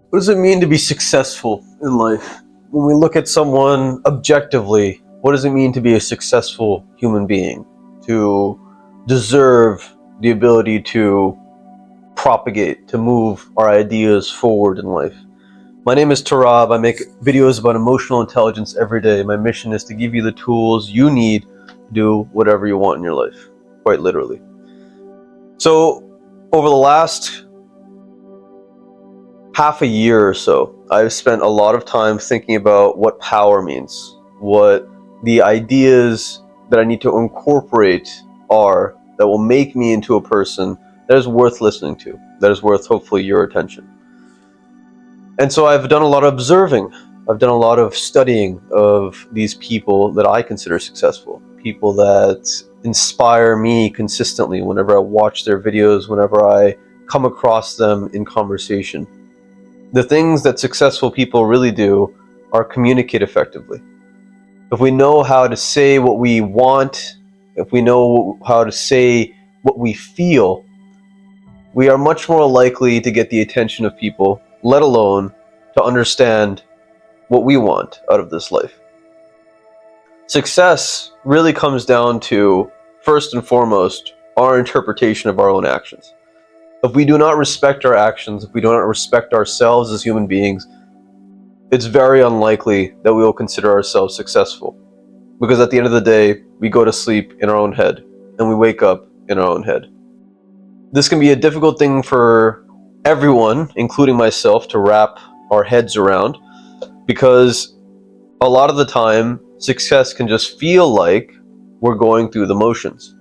What does it mean to be successful in life? When we look at someone objectively, what does it mean to be a successful human being? To deserve the ability to propagate, to move our ideas forward in life. My name is Tarab. I make videos about emotional intelligence every day. My mission is to give you the tools you need to do whatever you want in your life, quite literally. So, over the last half a year or so, I've spent a lot of time thinking about what power means, what the ideas that I need to incorporate are that will make me into a person that is worth listening to, that is worth hopefully your attention. And so I've done a lot of observing. I've done a lot of studying of these people that I consider successful, people that inspire me consistently whenever I watch their videos, whenever I come across them in conversation. The things that successful people really do are communicate effectively. If we know how to say what we want, if we know how to say what we feel, we are much more likely to get the attention of people, let alone to understand what we want out of this life. Success really comes down to, first and foremost, our interpretation of our own actions. If we do not respect our actions, if we do not respect ourselves as human beings, it's very unlikely that we will consider ourselves successful. Because at the end of the day, we go to sleep in our own head, and we wake up in our own head. This can be a difficult thing for everyone, including myself, to wrap our heads around, because a lot of the time, success can just feel like we're going through the motions,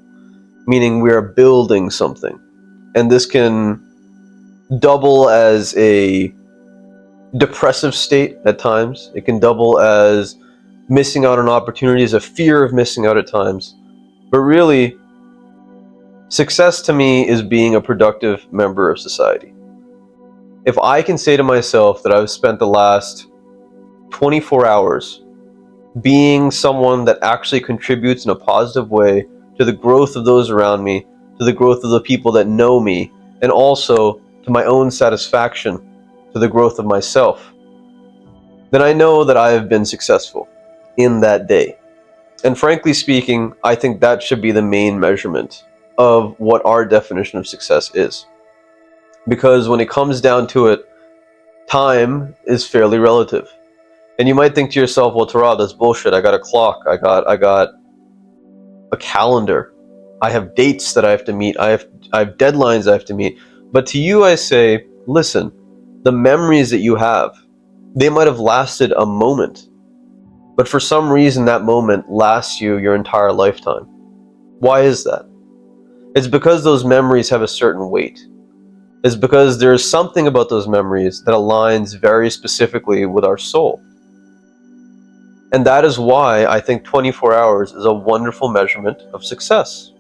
meaning we are building something. And this can double as a depressive state at times. It can double as missing out on opportunities, a fear of missing out at times. But really, success to me is being a productive member of society. If I can say to myself that I've spent the last 24 hours being someone that actually contributes in a positive way to the growth of those around me, to the growth of the people that know me, and also to my own satisfaction, to the growth of myself, then I know that I have been successful in that day. And frankly speaking, I think that should be the main measurement of what our definition of success is. Because when it comes down to it, time is fairly relative. And you might think to yourself, well, Tarab, that's bullshit. I got a clock. I got a calendar. I have dates that I have to meet. I have deadlines I have to meet. But to you, I say, listen, the memories that you have, they might have lasted a moment. But for some reason, that moment lasts you your entire lifetime. Why is that? It's because those memories have a certain weight. It's because there's something about those memories that aligns very specifically with our soul. And that is why I think 24 hours is a wonderful measurement of success.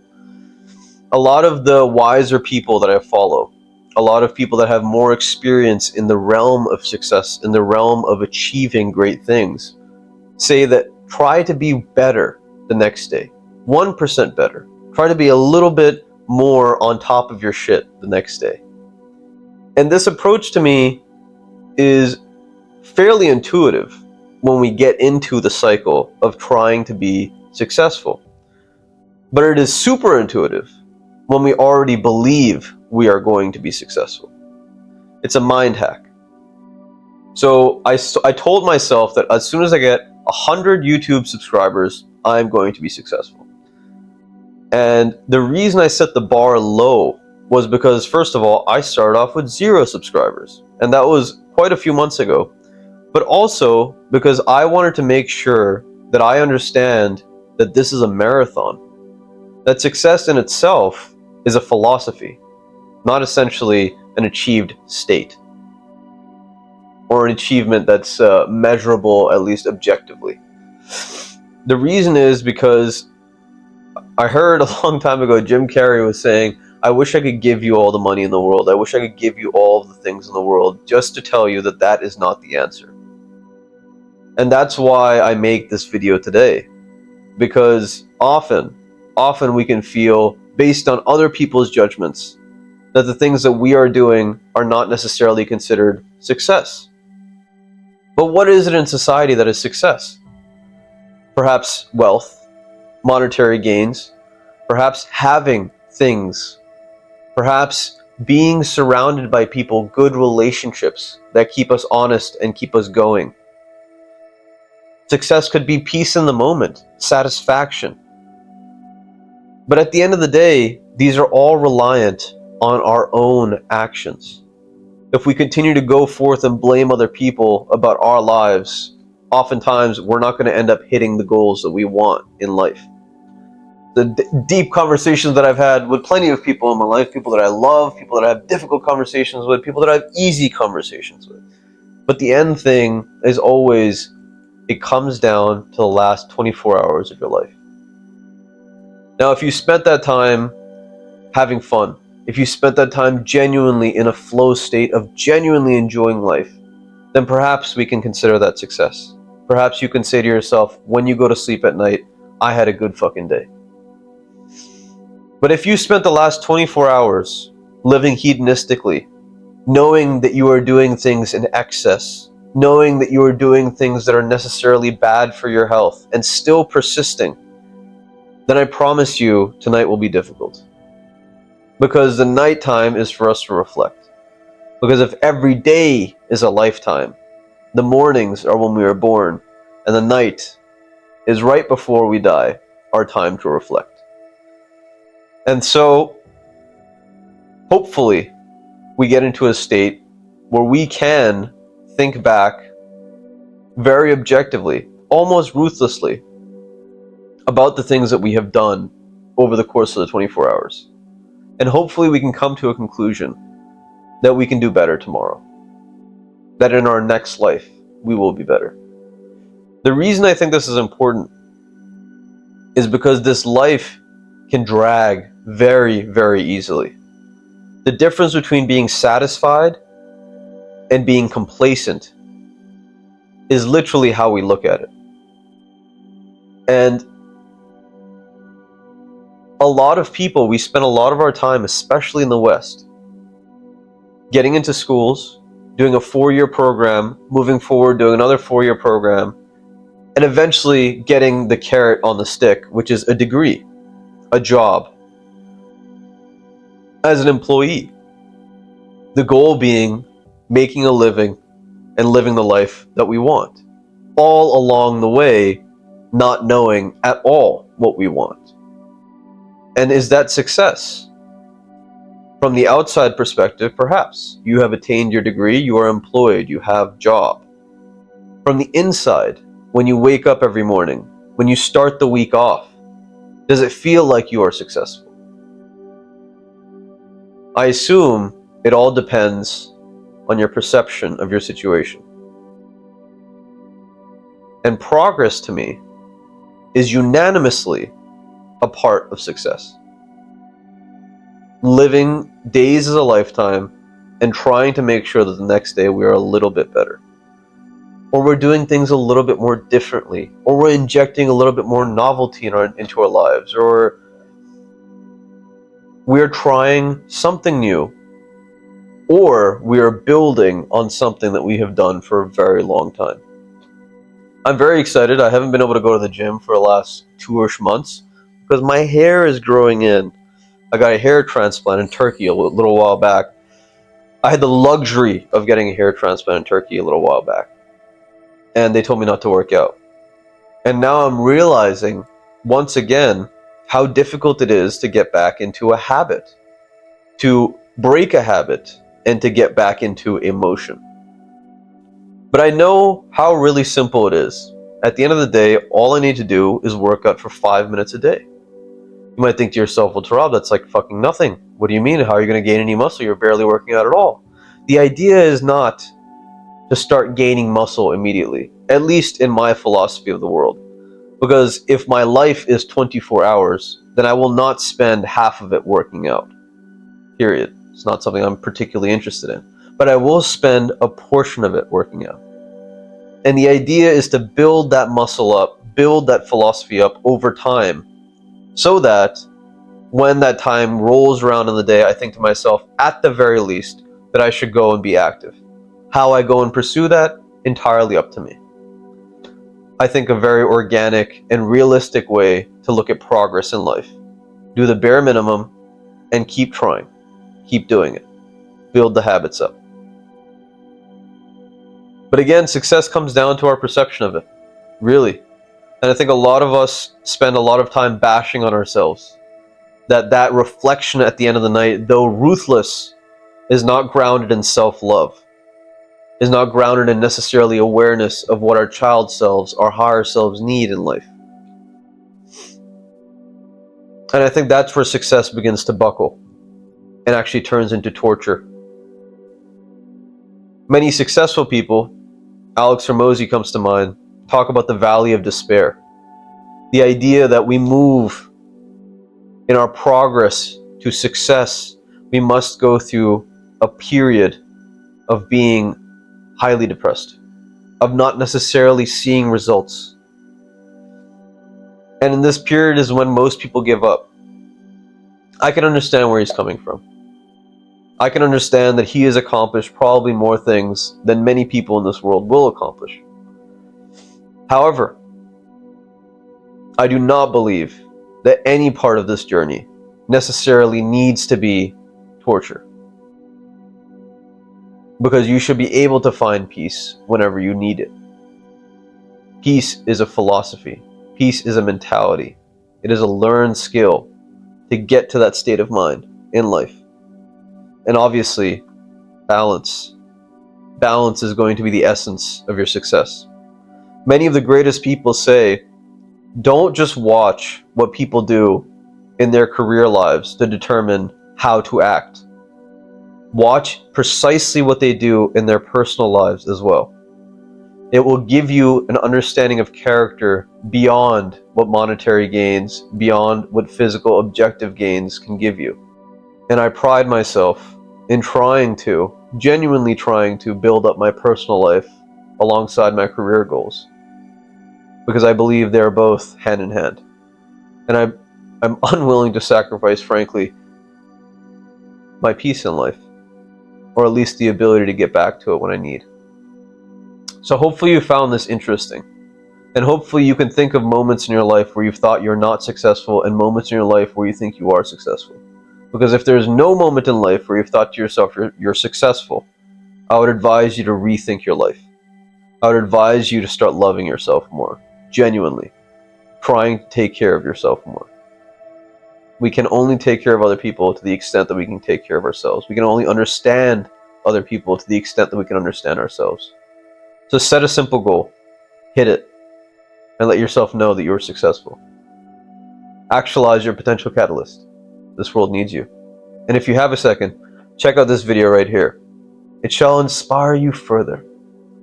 A lot of the wiser people that I follow, a lot of people that have more experience in the realm of success, in the realm of achieving great things, say that try to be better the next day, 1% better. Try to be a little bit more on top of your shit the next day. And this approach to me is fairly intuitive when we get into the cycle of trying to be successful. But it is super intuitive when we already believe we are going to be successful. It's a mind hack. So I told myself that as soon as I get 100 YouTube subscribers, I'm going to be successful. And the reason I set the bar low was because, first of all, I started off with 0 subscribers. And that was quite a few months ago. But also because I wanted to make sure that I understand that this is a marathon. That success in itself is a philosophy, not essentially an achieved state. Or an achievement that's measurable, at least objectively. The reason is because I heard a long time ago Jim Carrey was saying, I wish I could give you all the money in the world. I wish I could give you all of the things in the world just to tell you that that is not the answer. And that's why I make this video today. Because often we can feel, based on other people's judgments, that the things that we are doing are not necessarily considered success. But what is it in society that is success? Perhaps wealth, monetary gains, perhaps having things, perhaps being surrounded by people, good relationships that keep us honest and keep us going. Success could be peace in the moment, satisfaction. But at the end of the day, these are all reliant on our own actions. If we continue to go forth and blame other people about our lives, oftentimes we're not going to end up hitting the goals that we want in life. The deep conversations that I've had with plenty of people in my life, people that I love, people that I have difficult conversations with, people that I have easy conversations with. But the end thing is always, it comes down to the last 24 hours of your life. Now, if you spent that time having fun, if you spent that time genuinely in a flow state of genuinely enjoying life, then perhaps we can consider that success. Perhaps you can say to yourself, when you go to sleep at night, I had a good fucking day. But if you spent the last 24 hours living hedonistically, knowing that you are doing things in excess, knowing that you are doing things that are necessarily bad for your health, and still persisting, then I promise you tonight will be difficult. Because the nighttime is for us to reflect. Because if every day is a lifetime, the mornings are when we are born, and the night is right before we die, our time to reflect. And so, hopefully, we get into a state where we can think back very objectively, almost ruthlessly, about the things that we have done over the course of the 24 hours. And hopefully we can come to a conclusion that we can do better tomorrow. That in our next life, we will be better. The reason I think this is important is because this life can drag very, very easily. The difference between being satisfied and being complacent is literally how we look at it. And a lot of people, we spend a lot of our time, especially in the West, getting into schools, doing a 4-year program, moving forward, doing another 4-year program, and eventually getting the carrot on the stick, which is a degree, a job, as an employee. The goal being making a living and living the life that we want. All along the way, not knowing at all what we want. And is that success? From the outside perspective, perhaps. You have attained your degree, you are employed, you have a job. From the inside, when you wake up every morning, when you start the week off, does it feel like you are successful? I assume it all depends on your perception of your situation. And progress, to me, is unanimously a part of success. Living days as a lifetime and trying to make sure that the next day we are a little bit better. Or we're doing things a little bit more differently. Or we're injecting a little bit more novelty into our lives. Or we're trying something new. Or we are building on something that we have done for a very long time. I'm very excited. I haven't been able to go to the gym for the last 2-ish months because my hair is growing in. I got a hair transplant in Turkey a little while back. I had the luxury of getting a hair transplant in Turkey a little while back. And they told me not to work out. And now I'm realizing, once again, how difficult it is to get back into a habit. To break a habit and to get back into emotion. But I know how really simple it is. At the end of the day, all I need to do is work out for 5 minutes a day. You might think to yourself, well, Tarab, that's like fucking nothing. What do you mean? How are you going to gain any muscle? You're barely working out at all. The idea is not to start gaining muscle immediately, at least in my philosophy of the world. Because if my life is 24 hours, then I will not spend half of it working out. Period. It's not something I'm particularly interested in. But I will spend a portion of it working out. And the idea is to build that muscle up, build that philosophy up over time, so that when that time rolls around in the day, I think to myself, at the very least, that I should go and be active. How I go and pursue that, entirely up to me. I think a very organic and realistic way to look at progress in life. Do the bare minimum and keep trying. Keep doing it. Build the habits up. But again, success comes down to our perception of it. Really. And I think a lot of us spend a lot of time bashing on ourselves. That reflection at the end of the night, though ruthless, is not grounded in self-love. Is not grounded in necessarily awareness of what our child selves, our higher selves need in life. And I think that's where success begins to buckle and actually turns into torture. Many successful people, Alex Hormozi comes to mind, talk about the valley of despair. The idea that we move in our progress to success, we must go through a period of being highly depressed, of not necessarily seeing results. And in this period is when most people give up. I can understand where he's coming from. I can understand that he has accomplished probably more things than many people in this world will accomplish. However, I do not believe that any part of this journey necessarily needs to be torture. Because you should be able to find peace whenever you need it. Peace is a philosophy. Peace is a mentality. It is a learned skill to get to that state of mind in life. And obviously, balance. Balance is going to be the essence of your success. Many of the greatest people say, don't just watch what people do in their career lives to determine how to act. Watch precisely what they do in their personal lives as well. It will give you an understanding of character beyond what monetary gains, beyond what physical objective gains can give you. And I pride myself in genuinely trying to build up my personal life alongside my career goals. Because I believe they're both hand in hand. And I'm unwilling to sacrifice, frankly, my peace in life. Or at least the ability to get back to it when I need. So hopefully you found this interesting. And hopefully you can think of moments in your life where you've thought you're not successful and moments in your life where you think you are successful. Because if there's no moment in life where you've thought to yourself you're successful, I would advise you to rethink your life. I would advise you to start loving yourself more, genuinely, trying to take care of yourself more. We can only take care of other people to the extent that we can take care of ourselves. We can only understand other people to the extent that we can understand ourselves. So set a simple goal, hit it, and let yourself know that you're successful. Actualize your potential catalyst. This world needs you. And if you have a second, check out this video right here. It shall inspire you further.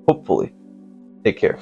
Hopefully. Take care.